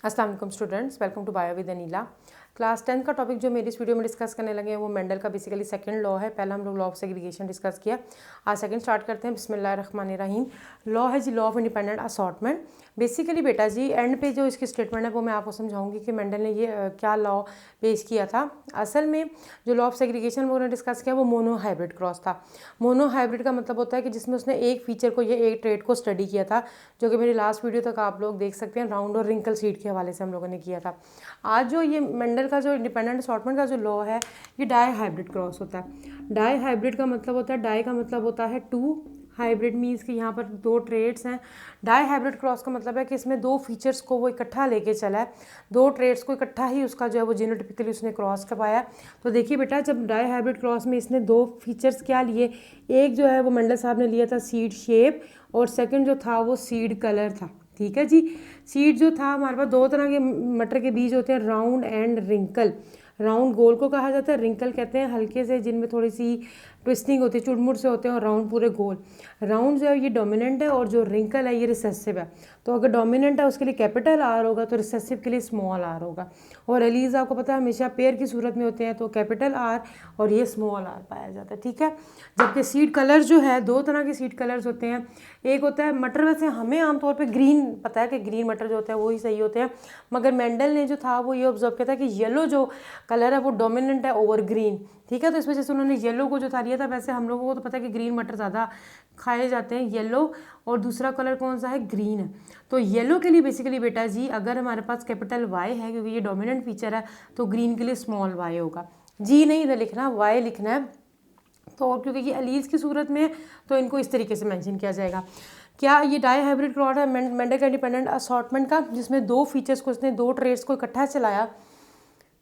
अस्सलाम वालेकुम students, welcome to bio with Aneela. Class 10 का टॉपिक जो मेरी इस वीडियो में डिस्कस करने लगे हैं वो मेंडल का बेसिकली सेकंड लॉ है। पहला हम लोग लॉ ऑफ सेग्रीगेशन डिस्कस किया, आज सेकंड स्टार्ट करते हैं। बिस्मिल्लाहिर्रहमानिर्रहीम। लॉ है जी law of independent assortment. Basically बेटा जी एंड पे जो इसकी स्टेटमेंट है वो मैं आपको समझाऊंगी कि मेंडल ने ये क्या लॉ पेश किया था। असल में जो लॉ ऑफ सेग्रीगेशन वो उन्होंने डिस्कस किया वो मोनो हाइब्रिड क्रॉस था। मोनो हाइब्रिड का मतलब होता है कि जिसमें उसने एक फीचर को, ये एक ट्रेट को स्टडी किया था, जो कि मेरी लास्ट वीडियो तक आप लोग देख सकते हैं, राउंड और रिंकल सीड के हवाले से हम लोगों ने किया था। आज जो ये मेंडल का जो इंडिपेंडेंट असॉर्टमेंट का जो लॉ है ये डाई हाइब्रिड क्रॉस होता है। डाई हाइब्रिड का मतलब होता है, डाई का मतलब होता है टू, हाइब्रिड मीन्स कि यहाँ पर दो ट्रेड्स हैं। डाई हाइब्रिड क्रॉस का मतलब है कि इसमें दो फीचर्स को वो इकट्ठा लेके चला है, दो ट्रेड्स को इकट्ठा ही उसका जो है वो जीनोटिपिकली उसने क्रॉस करवाया। तो देखिए बेटा, जब डाई हाइब्रिड क्रॉस में इसने दो फीचर्स क्या लिए, एक जो है वो मेंडल साहब ने लिया था सीड शेप, और सेकंड जो था वो सीड कलर था। ठीक है जी। सीड जो था हमारे पास दो तरह के मटर के बीज होते हैं, राउंड एंड रिंकल। राउंड गोल को कहा जाता है, रिंकल कहते हैं हल्के से जिनमें थोड़ी सी ट्विस्टिंग होती है, चुड़मुड़ से होते हैं, और राउंड पूरे गोल। राउंड जो है ये डोमिनेंट है और जो रिंकल है ये रिसेसिव है। तो अगर डोमिनेंट है उसके लिए कैपिटल आर होगा, तो रिसेसिव के लिए स्मॉल आर होगा। और एलीज आपको पता है हमेशा पेयर की सूरत में होते हैं, तो कैपिटल आर और ये स्मॉल आर पाया जाता है। ठीक है। जबकि सीड कलर जो है, दो तरह के सीड कलर्स होते हैं। एक होता है मटर, वैसे हमें आमतौर पे ग्रीन पता है कि ग्रीन मटर जो होते हैं वो ही सही होते हैं, मगर मेंडल ने जो था वो ये ऑब्जर्व किया था कि येलो जो कलर है वो डोमिनेंट है ओवर ग्रीन। ठीक है। तो इस वजह से उन्होंने येलो को जो था लिया था। वैसे हम लोगों को तो पता है कि ग्रीन मटर ज़्यादा खाए जाते हैं, येलो, और दूसरा कलर कौन सा है, ग्रीन है। तो येलो के लिए बेसिकली बेटा जी अगर हमारे पास कैपिटल वाई है, क्योंकि ये डोमिनेंट फीचर है, तो ग्रीन के लिए स्मॉल वाई होगा। जी नहीं इधर लिखना, वाई लिखना है। तो और क्योंकि ये अलीज की सूरत में है तो इनको इस तरीके से मेंशन किया जाएगा। क्या ये डाई हाइब्रिड क्रॉस है मेंडल का इंडिपेंडेंट असॉर्टमेंट का, जिसमें दो फीचर्स को, इसने दो ट्रेड्स को इकट्ठा चलाया।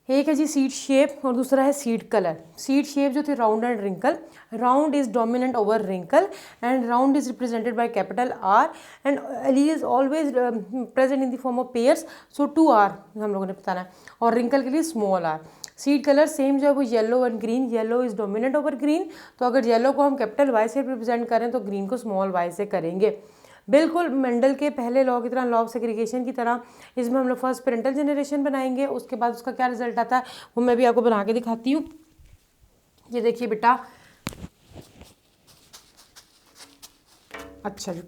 एक है जी सीड शेप और दूसरा है सीड कलर। सीड शेप जो थे round and wrinkle, round is dominant over wrinkle and round is represented by capital R and allele is always present in the form of pairs, so two R हम लोगों ने बताना है, और wrinkle के लिए small R. Seed colour same जो है वो yellow and green, yellow is dominant over green, तो अगर येलो को हम कैपिटल वाई से रिप्रेजेंट करें तो ग्रीन को स्मॉल वाई से करेंगे। बिल्कुल मेंडल के पहले लॉ की तरह, लॉ ऑफ सेग्रीगेशन की तरह, इसमें हम लोग फर्स्ट पेरेंटल जनरेशन बनाएंगे, उसके बाद उसका क्या रिजल्ट आता है वो मैं भी आपको बना के दिखाती हूँ। ये देखिए बेटा, अच्छा जी,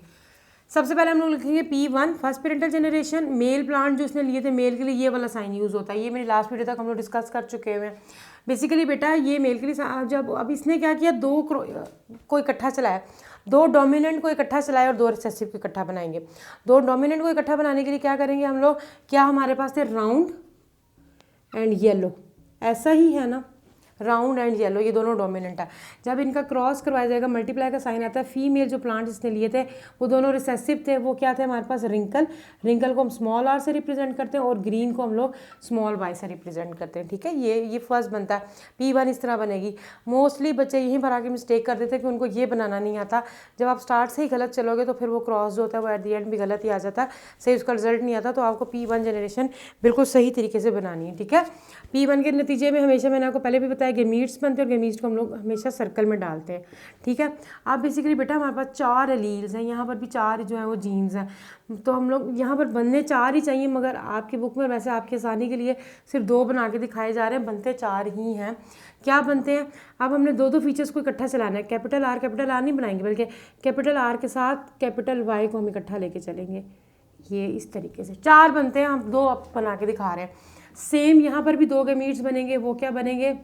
सबसे पहले हम लोग लिखेंगे P1 first parental generation. Male plant जो इसने लिए थे, मेल के लिए ये वाला साइन यूज़ होता है, ये मेरी लास्ट वीडियो तक हम लोग डिस्कस कर चुके हुए हैं। बेसिकली बेटा ये मेल के लिए, जब अब इसने क्या किया, दो को इकट्ठा चलाया, दो डोमिनेंट को इकट्ठा चलाया और दो रिसेसिव को इकट्ठा बनाएंगे। दो डोमिनेंट को इकट्ठा बनाने के लिए क्या करेंगे हम लोग, क्या हमारे पास थे राउंड एंड येलो, ऐसा ही है ना, राउंड एंड येलो ये दोनों डोमिनेंट है। जब इनका क्रॉस करवाया जाएगा, मल्टीप्लाई का साइन आता है, फीमेल जो प्लांट इसने लिए थे वो दोनों रिसेसिव थे, वो क्या थे हमारे पास, रिंकल। रिंकल को हम स्मॉल आर से रिप्रेजेंट करते हैं और ग्रीन को हम लोग स्मॉल वाई से रिप्रेजेंट करते हैं। ठीक है। ये फर्स्ट बनता है, P1 इस तरह बनेगी। मोस्टली बच्चे यहीं पर आके मिस्टेक कर देते हैं कि उनको ये बनाना नहीं आता। जब आप स्टार्ट से ही गलत चलोगे तो फिर वो क्रॉस जो होता है वो एट दी एंड भी गलत ही आ जाता है, सही उसका रिजल्ट नहीं आता। तो आपको P1 जनरेशन बिल्कुल सही तरीके से बनानी है। ठीक है। P1 के नतीजे में हमेशा, मैंने आपको पहले भी बताया, गेमीट्स बनते हैं और गेमीट्स को हम लोग हमेशा सर्कल में डालते हैं। ठीक है। अब बेसिकली बेटा हमारे पास चार एलील्स हैं, यहाँ पर भी चार जो है वो जीन्स हैं, तो हम लोग यहाँ पर बनने चार ही चाहिए, मगर आपकी बुक में वैसे आपकी आसानी के लिए सिर्फ दो बना के दिखाए जा रहे हैं, बनते चार ही हैं। क्या बनते हैं, अब हमने दो दो फीचर्स को इकट्ठा चलाना है। कैपिटल आर नहीं बनाएंगे, बल्कि कैपिटल आर के साथ कैपिटल वाई को हम इकट्ठा लेके चलेंगे। ये इस तरीके से चार बनते हैं, हम दो अब बना के दिखा रहे हैं। सेम यहाँ पर भी दो गेमीट्स बनेंगे, वो क्या बनेंगे,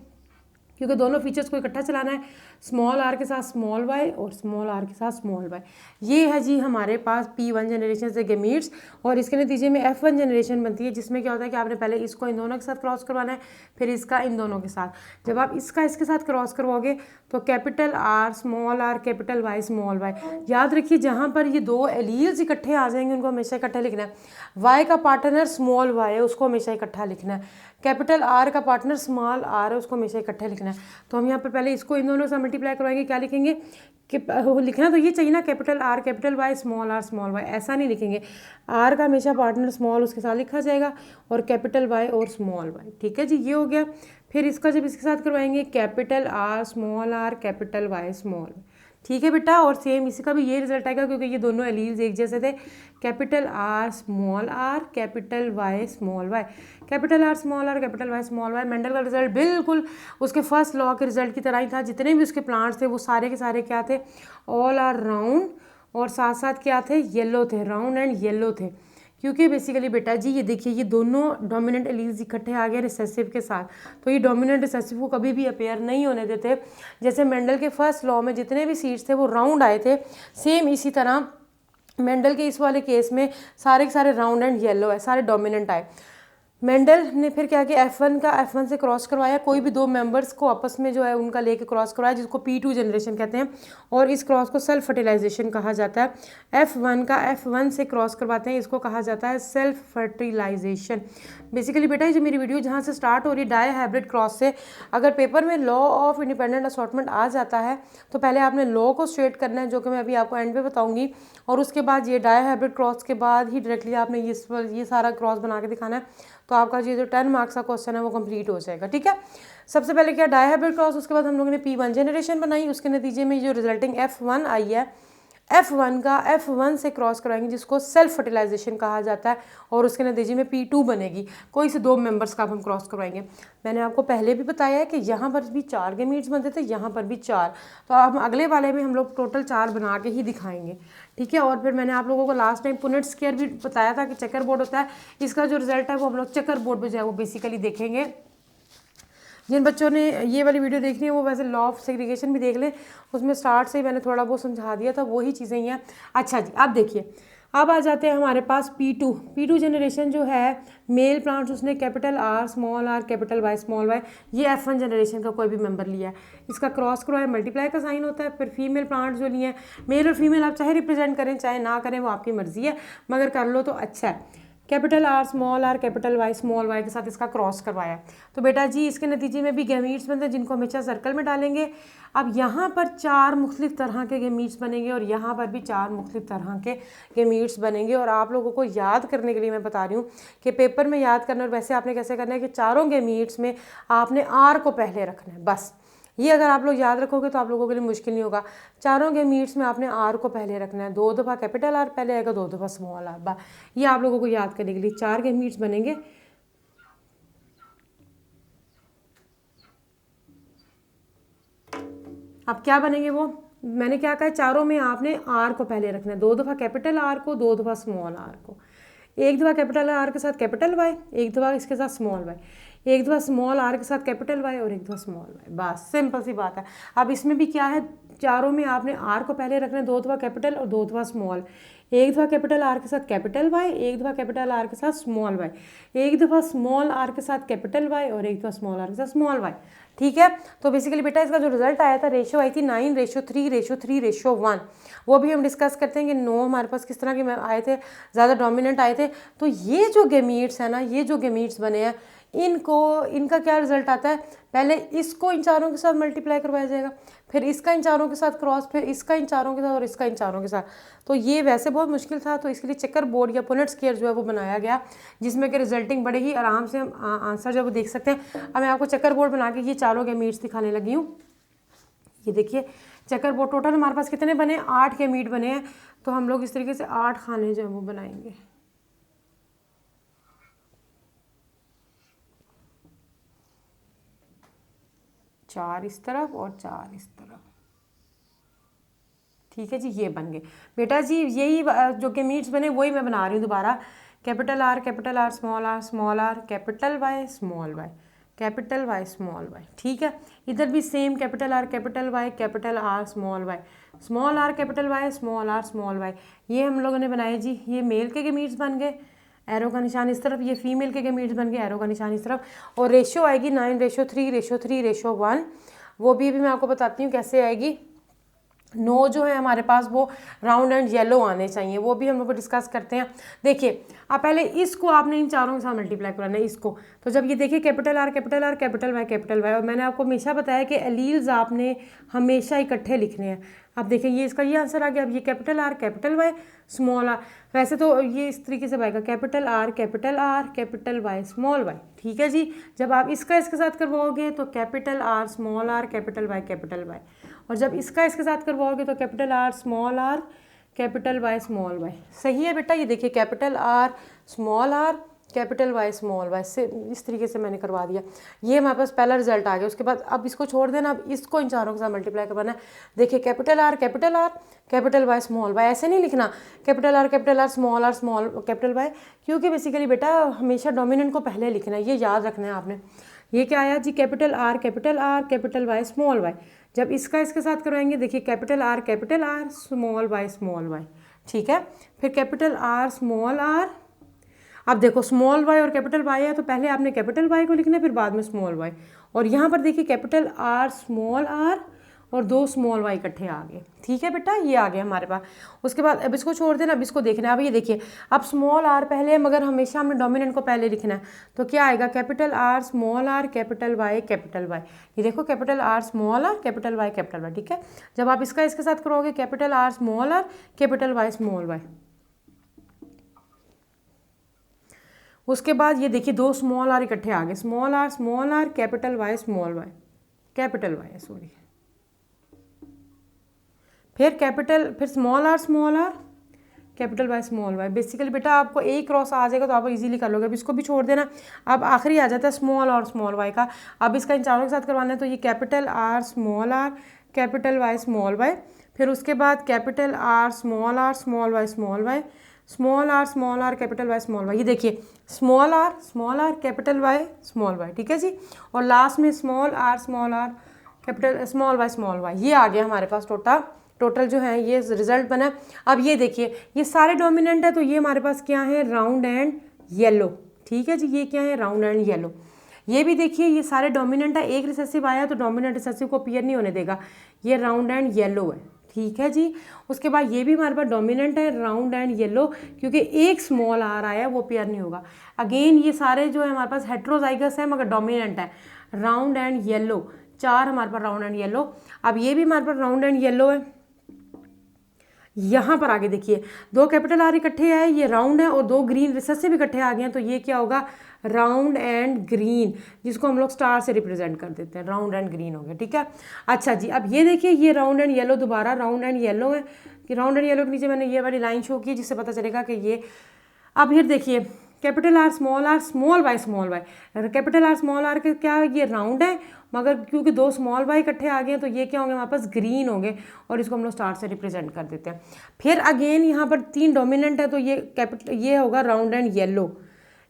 क्योंकि दोनों फीचर्स को इकट्ठा चलाना है, स्मॉल आर के साथ स्मॉल वाई और स्मॉल आर के साथ स्मॉल वाई। ये है जी हमारे पास P1 जनरेशन से गेमीट्स, और इसके नतीजे में F1 जनरेशन बनती है, जिसमें क्या होता है कि आपने पहले इसको इन दोनों के साथ क्रॉस करवाना है, फिर इसका इन दोनों के साथ। जब आप इसका इसके साथ क्रॉस करवाओगे तो capital R small are capital Y small Y. याद रखिए जहाँ पर ये दो एलील्स इकट्ठे आ जाएंगे उनको हमेशा इकट्ठा लिखना है। वाई का पार्टनर स्मॉल वाई है, उसको हमेशा इकट्ठा लिखना है। कैपिटल आर का पार्टनर स्मॉल आर है, उसको हमेशा इकट्ठे लिखना है। तो हम यहाँ पर पहले इसको इन दोनों से मल्टीप्लाई करवाएंगे, क्या लिखेंगे कि लिखना तो ये चाहिए ना, capital R capital Y small Y, ऐसा नहीं लिखेंगे। आर का हमेशा पार्टनर स्मॉल उसके साथ लिखा जाएगा और कैपिटल वाई और स्मॉल वाई। ठीक है जी, ये हो गया। फिर इसका जब इसके साथ करवाएंगे capital R capital Y small, ठीक है बेटा। और सेम इसी का भी ये रिजल्ट आएगा क्योंकि ये दोनों एलील्स एक जैसे थे। Capital R small are, capital Y small Y, capital R small are, capital Y small Y. Mendel का रिजल्ट बिल्कुल उसके फर्स्ट लॉ के रिजल्ट की तरह ही था। जितने भी उसके प्लांट्स थे वो सारे के सारे क्या थे, ऑल आर राउंड, और साथ साथ क्या थे, येलो थे, राउंड एंड येलो थे। क्योंकि बेसिकली बेटा जी ये देखिए ये दोनों डोमिनेंट एलील्स इकट्ठे आ गए रिसेसिव के साथ, तो ये डोमिनेंट रिसेसिव को कभी भी अपेयर नहीं होने देते। जैसे मेंडल के फर्स्ट लॉ में जितने भी सीड्स थे वो राउंड आए थे, सेम इसी तरह मेंडल के इस वाले केस में सारे के सारे राउंड एंड येलो है, सारे डोमिनेंट आए। मेंडल ने फिर क्या किया, F1 का F1 से क्रॉस करवाया, कोई भी दो मेंबर्स को आपस में जो है उनका लेके क्रॉस करवाया, जिसको P2 जनरेशन कहते हैं, और इस क्रॉस को सेल्फ फर्टिलाइजेशन कहा जाता है। F1 का F1 से क्रॉस करवाते हैं, इसको कहा जाता है सेल्फ फर्टिलाइजेशन। बेसिकली बेटा ये जो मेरी वीडियो जहाँ से स्टार्ट हो रही है डाई हाइब्रिड क्रॉस से, अगर पेपर में लॉ ऑफ इंडिपेंडेंट असॉर्टमेंट आ जाता है तो पहले आपने लॉ को स्ट्रेट करना है, जो कि मैं अभी आपको एंड पे बताऊंगी, और उसके बाद ये डाई हाइब्रिड क्रॉस के बाद ही डायरेक्टली आपने ये सारा क्रॉस बना के दिखाना है, तो आपका ये जो 10 मार्क्स का क्वेश्चन है वो कंप्लीट हो जाएगा। ठीक है, सबसे पहले क्या डाई हाइब्रिड क्रॉस, उसके बाद हम लोगों ने P1 जनरेशन बनाई, उसके नतीजे में जो रिजल्टिंग F1 आई है, F1 का F1 से क्रॉस कराएंगे जिसको सेल्फ फर्टिलाइजेशन कहा जाता है, और उसके नतीजे में P2 बनेगी। कोई से दो मेंबर्स का हम क्रॉस करवाएंगे। मैंने आपको पहले भी बताया है कि यहाँ पर भी 4 गैमीट्स बनते थे, यहाँ पर भी 4, तो अब अगले वाले में हम लोग टोटल 4 बना के ही दिखाएंगे। ठीक है, और फिर मैंने आप लोगों को लास्ट टाइम पुनेट स्क्वायर भी बताया था कि चेकर बोर्ड होता है, इसका जो रिजल्ट है वो हम लोग चेकर बोर्ड पर जो है वो बेसिकली देखेंगे। जिन बच्चों ने ये वाली वीडियो देखनी है वो वैसे लॉ ऑफ सेग्रीगेशन भी देख लें, उसमें स्टार्ट से ही मैंने थोड़ा बहुत समझा दिया था, वही चीज़ें ही हैं। अच्छा जी, अब देखिए, अब आ जाते हैं हमारे पास P2 जनरेशन जो है मेल प्लांट्स, उसने capital R small are capital Y small Y, ये F1 जनरेशन का कोई भी मेंबर लिया है, इसका क्रॉस करवाया, मल्टीप्लाई का साइन होता है। फिर फीमेल प्लांट जो लिए हैं, मेल और फीमेल आप चाहे रिप्रेजेंट करें चाहे ना करें, वो आपकी मर्जी है, मगर कर लो तो अच्छा है। Capital R small are capital Y small Y के साथ इसका क्रॉस करवाया, तो बेटा जी इसके नतीजे में भी गैमीट्स बनते हैं जिनको हमेशा सर्कल में डालेंगे। अब यहाँ पर 4 मुख्तलिफ तरह के गैमीट्स बनेंगे और यहाँ पर भी 4 मुख्तलिफ तरह के गैमीट्स बनेंगे। और आप लोगों को याद करने के लिए मैं बता रही हूँ कि पेपर में याद करना, और वैसे आपने कैसे करना है कि चारों गैमीट्स में आपने आर को पहले रखना है, बस ये अगर आप लोग याद रखोगे तो आप लोगों के लिए मुश्किल नहीं होगा। चारों गैमीट्स में आपने आर को पहले रखना है, 2 दफ़ा कैपिटल आर पहले आएगा, 2 दफ़ा स्मॉल आर, ये आप लोगों को याद करने के लिए 4 गैमीट्स बनेंगे। अब क्या बनेंगे वो, मैंने क्या कहा, चारों में आपने आर को पहले रखना है, 2 दफ़ा कैपिटल आर को, 2 दफ़ा स्मॉल आर को, एक दफ़ा कैपिटल आर के साथ कैपिटल वाई, एक दफ़ा इसके साथ स्मॉल वाई, एक दफ़ा स्मॉल आर के साथ कैपिटल वाई और एक दफ़ा स्मॉल वाई, बस सिंपल सी बात है। अब इसमें भी क्या है, चारों में आपने आर को पहले रखना है, 2 दफ़ा कैपिटल और 2 दफ़ा स्मॉल, एक दफ़ा कैपिटल आर के साथ कैपिटल वाई, एक दफ़ा कैपिटल आर के साथ स्मॉल वाई, एक दफ़ा स्मॉल आर के साथ कैपिटल वाई और एक दफ़ा स्मॉल आर के साथ स्मॉल वाई। ठीक है, तो बेसिकली बेटा इसका जो रिजल्ट आया था, रेशो आई थी 9:3:3:1, वो भी हम डिस्कस करते हैं कि 9 हमारे पास किस तरह के आए थे, ज़्यादा डोमिनेंट आए थे। तो ये जो गैमीट्स है ना, ये जो गैमीट्स बने हैं, इनका क्या रिजल्ट आता है, पहले इसको इन चारों के साथ मल्टीप्लाई करवाया जाएगा, फिर इसका इन चारों के साथ क्रॉस, फिर इसका इन चारों के साथ और इसका इन चारों के साथ। तो ये वैसे बहुत मुश्किल था, तो इसके लिए चेकर बोर्ड या पुनेट स्क्वायर जो है वो बनाया गया, जिसमें कि रिजल्टिंग बड़े ही आराम से हम आंसर जो है वो देख सकते हैं। अब मैं आपको चेकर बोर्ड बना के ये चारों गैमीट्स दिखाने लगी हूँ। ये देखिए चेकर बोर्ड, टोटल हमारे पास कितने बने, 8 गैमीट बने हैं, तो हम लोग इस तरीके से 8 खाने जो है वो बनाएंगे। 4 इस तरफ और 4 इस तरफ। ठीक है जी, ये बन गए बेटा जी। यही जो गैमीट्स बने वही मैं बना रही हूँ दोबारा, capital R small are capital Y small Y, capital Y small Y. ठीक है, इधर भी same capital R capital R small are capital Y small Y, ये हम लोगों ने बनाए जी। ये मेल के गैमीट्स बन गए, एरो का निशान इस तरफ, ये फीमेल के गैमीट्स बन गए, एरो का निशान इस तरफ, और रेशियो आएगी 9:3:3:1। वो भी अभी मैं आपको बताती हूँ कैसे आएगी। 9 जो है हमारे पास वो राउंड एंड येलो आने चाहिए, वो भी हम लोग डिस्कस करते हैं। देखिए अब पहले इसको आपने इन चारों के साथ मल्टीप्लाई कराना है इसको, तो जब ये देखिए कैपिटल आर कैपिटल वाई, और मैंने आपको हमेशा बताया कि एलील्स आपने हमेशा इकट्ठे लिखने हैं। अब देखिए ये इसका ये आंसर आ गया। अब ये capital R capital Y small R, वैसे तो ये इस तरीके से आएगा capital R capital Y small Y. ठीक है जी, जब आप इसका इसके साथ करवाओगे तो capital R small are capital Y, और जब इसका इसके साथ करवाओगे तो capital R capital Y small Y. सही है बेटा, ये देखिए capital R capital Y small Y से इस तरीके से मैंने करवा दिया। ये हमारे पास पहला रिजल्ट आ गया। उसके बाद अब इसको छोड़ देना, अब इसको इन चारों के साथ मल्टीप्लाई करवाना है। देखिए capital R capital Y small Y, ऐसे नहीं लिखना capital R small capital Y, क्योंकि बेसिकली बेटा हमेशा डोमिनेंट को पहले लिखना है, ये याद रखना है आपने। ये क्या आया जी, capital R capital Y small y. जब इसका इसके साथ करवाएंगे, देखिए कैपिटल आर स्मॉल वाई, ठीक है। फिर कैपिटल आर स्मॉल आर, अब देखो स्मॉल वाई और कैपिटल वाई है तो पहले आपने कैपिटल वाई को लिखना है फिर बाद में स्मॉल वाई। और यहाँ पर देखिए कैपिटल आर स्मॉल आर और 2 स्मॉल वाई इकट्ठे आ गए, ठीक है बेटा, ये आ गया हमारे पास। उसके बाद अब इसको छोड़ देना, अब इसको देखना है। अब ये देखिए अब स्मॉल आर पहले है, मगर हमेशा हमने डोमिनेंट को पहले लिखना है, तो क्या आएगा capital R small are capital Y. ये देखो capital R small are capital Y, ठीक है। जब आप इसका इसके साथ करोगे capital R small are capital Y small Y. उसके बाद ये देखिए 2 स्मॉल आर इकट्ठे आ गए, small are capital Y small y, sorry. फिर small are capital Y small y. Basically बेटा आपको एक क्रॉस आ जाएगा तो आप इजीली कर लोगे। अब इसको भी छोड़ देना। अब आखिरी आ जाता है स्मॉल वाई का। अब इसका इन चारों के साथ करवाना है, तो ये capital R capital Y small Y. फिर उसके बाद capital R small Y small Y, small are capital Y small Y. ये देखिए small are capital Y small Y, ठीक है जी। और लास्ट में small are capital small Y. ये आ गया हमारे पास टोटल जो है ये रिजल्ट बना। अब ये देखिए ये सारे डोमिनेंट है, तो ये हमारे पास क्या है, राउंड एंड येलो, ठीक है जी। ये क्या है, राउंड एंड येलो। ये भी देखिए ये सारे डोमिनेंट है, एक रिसेसिव आया तो डोमिनेंट रिसेसिव को अपीयर नहीं होने देगा, ये राउंड एंड येलो है, ठीक है जी। उसके बाद ये भी हमारे पास डोमिनेंट है राउंड एंड येलो, क्योंकि एक स्मॉल आर आया वो पेयर नहीं होगा। अगेन ये सारे जो है हमारे पास हेट्रोजाइगस है मगर डोमिनेंट है, राउंड एंड येलो, 4 हमारे पास राउंड एंड येलो। अब ये भी हमारे पास राउंड एंड येलो है। यहाँ पर आगे देखिए 2 कैपिटल आर इकट्ठे आए, ये राउंड है, और 2 ग्रीन रिसेसिव इकट्ठे आ गए हैं, तो ये क्या होगा, राउंड एंड ग्रीन, जिसको हम लोग स्टार से रिप्रेजेंट कर देते हैं, राउंड एंड ग्रीन हो गया, ठीक है। अच्छा जी, अब ये देखिए ये राउंड एंड येलो, दोबारा राउंड एंड येलो है, कि राउंड एंड येलो के नीचे मैंने ये वाली लाइन शो की जिससे पता चलेगा कि ये। अब फिर देखिए capital R small Y capital R small R के क्या, ये राउंड है, मगर क्योंकि 2 स्मॉल वाई इकट्ठे आ गए हैं तो ये क्या होंगे हमारे पास, ग्रीन होंगे, और इसको हम लोग स्टार से रिप्रेजेंट कर देते हैं। फिर अगेन यहाँ पर 3 डोमिनेंट है, तो ये होगा राउंड एंड येलो,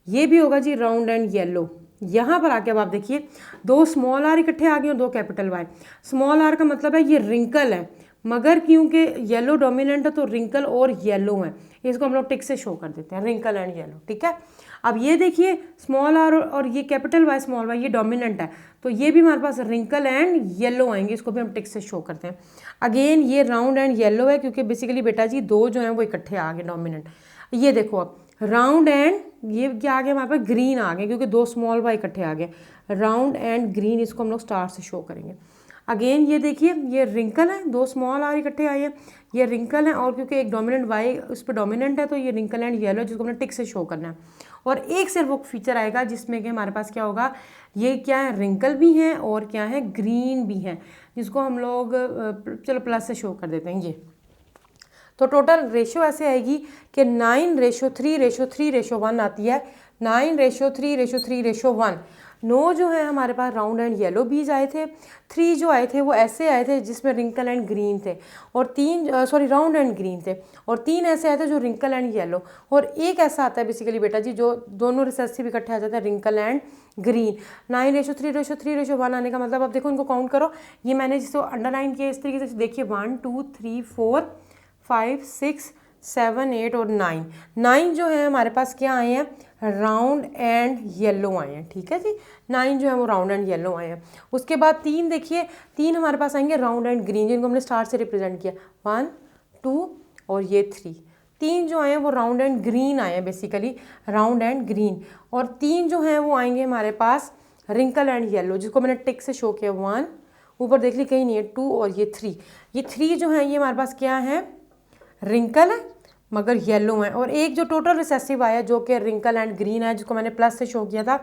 ये भी होगा जी राउंड एंड येलो। यहाँ पर आके अब आप देखिए 2 स्मॉल आर इकट्ठे आ गए और 2 कैपिटल वाई। स्मॉल आर का मतलब है ये रिंकल है, मगर क्योंकि येलो डोमिनेंट है तो रिंकल और येलो है, इसको हम लोग टिक से शो कर देते हैं, रिंकल एंड येलो, ठीक है। अब ये देखिए स्मॉल आर और ये कैपिटल वाई स्मॉल वाई, ये डोमिनेंट है, तो ये भी हमारे पास रिंकल एंड येलो आएंगे, इसको भी हम टिक से शो करते हैं। अगेन ये राउंड एंड येलो है, क्योंकि बेसिकली बेटा जी 2 जो हैं वो इकट्ठे आ गए डोमिनेंट। ये देखो अब राउंड एंड ये क्या आ गया हमारे पास, ग्रीन आ गए, क्योंकि 2 स्मॉल वाई इकट्ठे आ गए, राउंड एंड ग्रीन, इसको हम लोग स्टार से शो करेंगे। अगेन ये देखिए ये रिंकल है, 2 स्मॉल आर इकट्ठे आए हैं, ये रिंकल है, और क्योंकि एक डोमिनेंट वाई उस पर डोमिनेंट है तो ये रिंकल एंड येलो, जिसको हमने टिक से शो करना है। और एक सिर्फ वो फीचर आएगा जिसमें कि हमारे पास क्या होगा, ये क्या है, रिंकल भी हैं और क्या है, ग्रीन भी हैं, जिसको हम लोग चलो प्लस से शो कर देते हैं। ये तो टोटल रेशो ऐसे आएगी कि 9:3:3:1 आती है, 9:3:3:1। 9 जो है हमारे पास राउंड एंड येलो बीज आए थे, 3 जो आए थे वो ऐसे आए थे जिसमें रिंकल एंड ग्रीन थे, और 3 राउंड एंड ग्रीन थे, और 3 ऐसे आए थे जो रिंकल एंड येलो, और एक ऐसा आता है बेसिकली बेटा जी जो दोनों रिसेसिव इकट्ठे आ जाते हैं, रिंकल एंड ग्रीन। 9:3:3:1 आने का मतलब अब देखो इनको काउंट करो, ये मैंने जिसको अंडरलाइन किया इस तरीके से देखिए 1 2 3 4 5 6 7 8 और 9 जो है हमारे पास क्या आए हैं, राउंड एंड येलो आए हैं, ठीक है जी। 9 जो है वो राउंड एंड येलो आए हैं। उसके बाद 3 देखिए, 3 हमारे पास आएंगे राउंड एंड ग्रीन, जिनको हमने स्टार से रिप्रेजेंट किया, 1 2 और ये 3 जो आए हैं वो राउंड एंड ग्रीन आए हैं, बेसिकली राउंड एंड ग्रीन। और 3 जो हैं वो आएंगे हमारे पास रिंकल एंड येलो, जिसको मैंने टिक से शो किया, 1 ऊपर देख ली कहीं नहीं है, 2 और ये 3 जो हैं ये हमारे पास क्या है, रिंकल है, मगर येलो हैं, और एक जो टोटल रिसेसिव आया जो कि रिंकल एंड ग्रीन है, जिसको मैंने प्लस से शो किया था,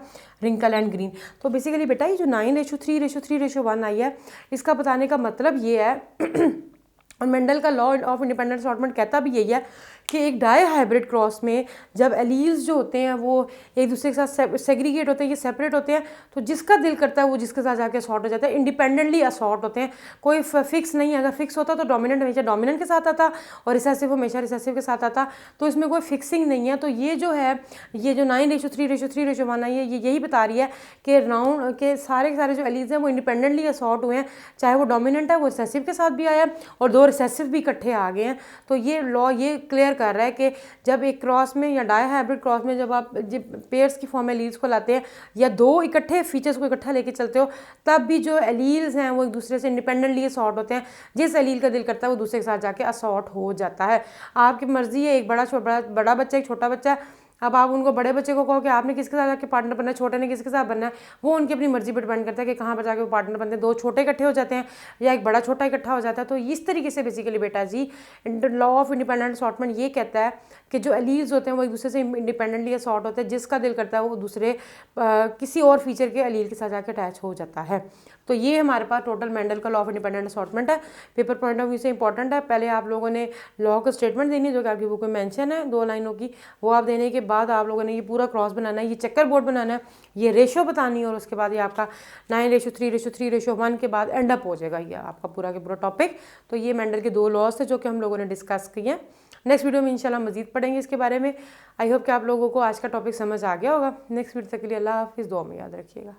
रिंकल एंड ग्रीन। तो बेसिकली बेटा ये जो 9:3:3:1 आई है, इसका बताने का मतलब ये है और मेंडल का लॉ ऑफ इंडिपेंडेंट असॉर्टमेंट कहता भी यही है कि एक डाई हाइब्रिड क्रॉस में जब एलील्स जो होते हैं वो एक दूसरे के साथ सेग्रीगेट होते हैं, ये सेपरेट होते हैं, तो जिसका दिल करता है वो जिसके साथ जाके असॉर्ट हो जाता है, इंडिपेंडेंटली असॉर्ट होते हैं, कोई फिक्स नहीं है। अगर फिक्स होता तो डोमिनेंट हमेशा डोमिनेंट के साथ आता और रिसेसिव हमेशा रिसेसिव के साथ आता, तो इसमें कोई फिक्सिंग नहीं है। तो ये जो है, ये जो 9:3:3:1 आई है, ये यही बता रही है कि राउंड के सारे जो एलील्स हैं वो इंडिपेंडेंटली असॉर्ट हुए हैं, चाहे वो डोमिनेंट है वो रिसेसिव के साथ भी आया और दो रिसेसिव भी इकट्ठे आ गए हैं। तो ये लॉ ये क्लियर कर रहा है कि जब एक क्रॉस में या डाई हाइब्रिड क्रॉस में जब आप पेयर्स की फॉर्म में एलील्स को लाते हैं या दो इकट्ठे फीचर्स को इकट्ठा लेके चलते हो, तब भी जो एलील्स हैं वो एक दूसरे से इंडिपेंडेंटली असॉर्ट होते हैं। जिस एलील का दिल करता है वो दूसरे के साथ जाके असॉर्ट हो जाता है। आपकी मर्जी है, एक बड़ा बच्चा एक छोटा बच्चा, अब आप उनको बड़े बच्चे को कहो कि आपने किसके साथ जाके पार्टनर बनना है, छोटे ने किसके साथ बनना है, वो उनकी अपनी मर्जी पर डिपेंड करता है कि कहाँ पर जाके वो पार्टनर बनते हैं। दो छोटे इकट्ठे हो जाते हैं या एक बड़ा छोटा इकट्ठा हो जाता है। तो इस तरीके से बेसिकली बेटा जी लॉ ऑफ इंडिपेंडेंट असॉर्टमेंट ये कहता है कि जो एलील्स होते हैं वो एक दूसरे से इंडिपेंडेंटली असॉर्ट होते हैं, जिसका दिल करता है वो दूसरे किसी और फीचर के एलील के साथ जाके अटैच हो जाता है। तो ये हमारे पास टोटल मेंडल का लॉ ऑफ इंडिपेंडेंट असॉर्टमेंट है। पेपर पॉइंट ऑफ व्यू से इंपॉर्टेंट है। पहले आप लोगों ने लॉ का स्टेटमेंट देनी है जो कि आपकी बुक में मेंशन है 2 लाइनों की, वो आप देने के बाद आप लोगों ने ये पूरा क्रॉस बनाना है, ये चक्कर बोर्ड बनाना है, ये रेशो बतानी है, और उसके बाद ये आपका 9:3:3:1 के बाद एंड अप हो जाएगा ये आपका पूरा के पूरा टॉपिक। तो ये मेंडल के 2 लॉज थे जो कि हम लोगों ने डिस्कस किए हैं। नेक्स्ट वीडियो में इंशाल्लाह मजीद पढ़ेंगे इसके बारे में। आई होप कि आप लोगों को आज का टॉपिक समझ आ गया होगा। नेक्स्ट वीडियो तक के लिए अल्लाह हाफिज़, दुआ में याद रखिएगा।